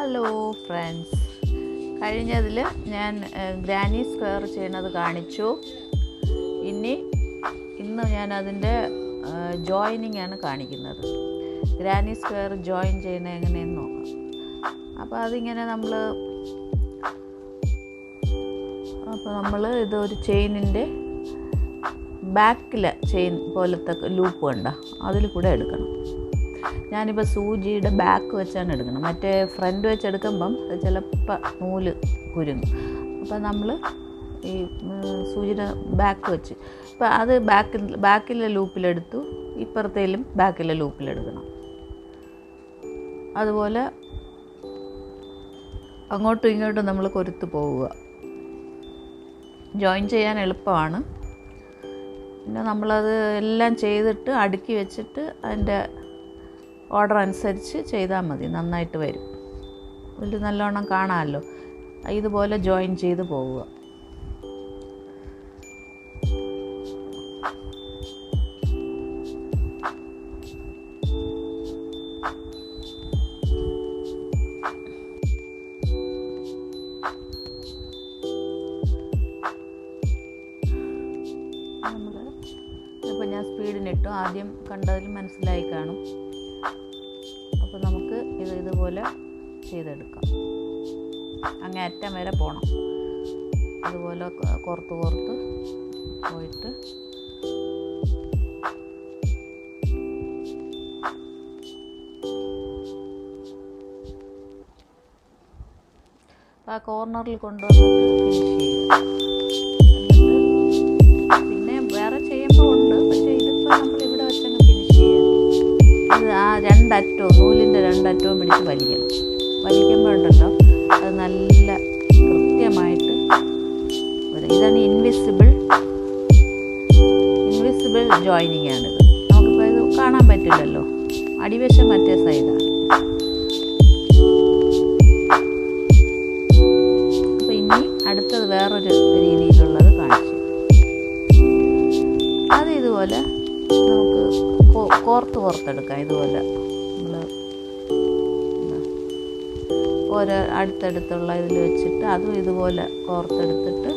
Hello friends, കഴിഞ്ഞതിൽ ഞാൻ granny square ചെയ്യുന്നത് കാണിച്ചു. ഇന്ന് ഞാൻ അതിൻ്റെ ജോയിനിങ് ആണ് കാണിക്കുന്നത്. ഗ്രാനി സ്ക്വയർ ജോയിൻ ചെയ്യുന്നത് എങ്ങനെയെന്ന് നോക്കാം. അപ്പോൾ അതിങ്ങനെ നമ്മൾ ഇതൊരു ചെയിനിൻ്റെ ബാക്കിലെ ചെയിൻ പോലത്തെ ലൂപ്പ് കണ്ട അതിൽ കൂടെ എടുക്കണം. ഞാനിപ്പോൾ സൂചിയുടെ ബാക്ക് വെച്ചാണ് എടുക്കണം. മറ്റേ ഫ്രണ്ട് വെച്ചെടുക്കുമ്പം ചിലപ്പോൾ നൂല് കുരുങ്ങും. അപ്പോൾ നമ്മൾ ഈ സൂചിയുടെ ബാക്ക് വെച്ച് ഇപ്പോൾ അത് ബാക്കിലെ ലൂപ്പിലെടുത്തു, ഇപ്പുറത്തേലും ബാക്കിലെ ലൂപ്പിലെടുക്കണം. അതുപോലെ അങ്ങോട്ടും ഇങ്ങോട്ടും നമ്മൾ കൊരുത്ത് പോവുക. ജോയിൻ ചെയ്യാൻ എളുപ്പമാണ്. പിന്നെ നമ്മളത് എല്ലാം ചെയ്തിട്ട് അടുക്കി വെച്ചിട്ട് അതിൻ്റെ ഓർഡർ അനുസരിച്ച് ചെയ്താൽ മതി, നന്നായിട്ട് വരും. ഇതിൽ നല്ലോണം കാണാമല്ലോ. ഇതുപോലെ ജോയിൻ ചെയ്ത് പോവുക. ഇപ്പോൾ ഞാൻ സ്പീഡിനിട്ടു, ആദ്യം കണ്ടതിൽ മനസ്സിലായി കാണും. അപ്പോൾ നമുക്ക് ഇതുപോലെ ചെയ്തെടുക്കാം. അങ്ങേ അറ്റം വരെ പോകണം. അതുപോലെ കോർത്ത് പോയിട്ട് ആ കോർണറിൽ കൊണ്ടുവന്നിട്ട് ഫിനിഷ് ചെയ്യുക. പിന്നെ വേറെ ചെയ്യുമ്പോൾ ഉണ്ട്, പക്ഷേ ഇതിപ്പോൾ നമ്മളിവിടെ വെച്ചങ്ങ് ഫിനിഷ് ചെയ്യാം. ഇത് ആ നൂലിൻ്റെ രണ്ടറ്റവും പിടിച്ച് വലിക്കുമ്പോൾ ഉണ്ടല്ലോ അത് നല്ല കൃത്യമായിട്ട് വരും. ഇതാണ് ഇൻവിസിബിൾ ജോയിനിങ് ആണിത്. നമുക്കിപ്പോൾ ഇത് കാണാൻ പറ്റില്ലല്ലോ, അടിവശം മറ്റേ സൈഡാണ്. അപ്പോൾ ഇനി അടുത്തത് വേറൊരു രീതിയിലുള്ളത് കാണിച്ചു. അത് ഇതുപോലെ നമുക്ക് കോർത്തെടുക്കാം. ഇതുപോലെ നമ്മൾ ഓരോ അടുത്തടുത്തുള്ള ഇതിൽ വെച്ചിട്ട് അതും ഇതുപോലെ കോർത്തെടുത്തിട്ട്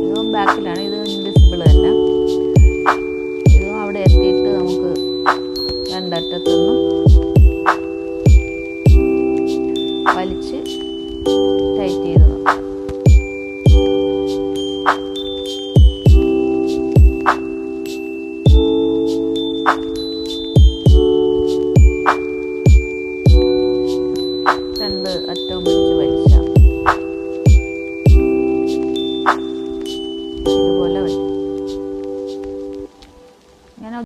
ഇതും ബാക്കിലാണ്, ഇത് ഇൻവിസിബിൾ തന്നെ. ഇതും അവിടെ എത്തിയിട്ട് നമുക്ക് രണ്ടറ്റത്തുനിന്ന് വലിച്ച് ടൈറ്റ് ചെയ്ത് നോക്കാം. രണ്ട് അറ്റവും പിടിച്ച്